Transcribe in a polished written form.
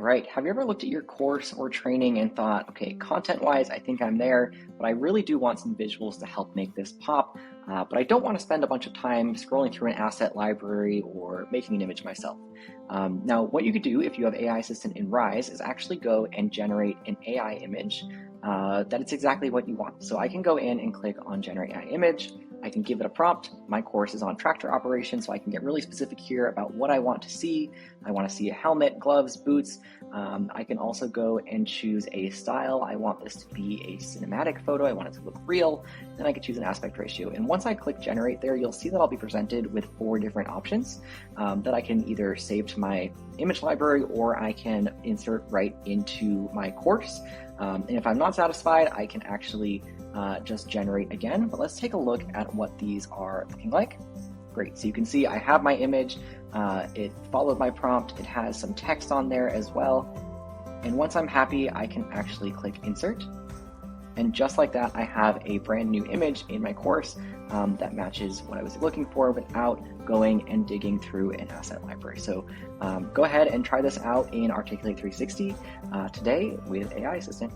right. Have you ever looked at your course or training and thought, okay, content-wise, I think I'm there, but I really do want some visuals to help make this pop, but I don't want to spend a bunch of time scrolling through an asset library or making an image myself. Now, what you could do if you have AI Assistant in Rise is actually go and generate an AI image that it's exactly what you want. So I can go in and click on Generate AI Image. I can give it a prompt. My course is on tractor operation, so I can get really specific here about what I want to see. I want to see a helmet, gloves, boots. I can also go and choose a style. I want this to be a cinematic photo. I want it to look real. Then I can choose an aspect ratio. And once I click generate there, you'll see that I'll be presented with 4 different options that I can either save to my image library or I can insert right into my course. And if I'm not satisfied, I can actually just generate again. But let's take a look at what these are looking like. Great, so you can see I have my image, it followed my prompt, it has some text on there as well. And once I'm happy, I can actually click insert. And just like that, I have a brand new image in my course that matches what I was looking for without going and digging through an asset library. So go ahead and try this out in Articulate 360 today with AI Assistant.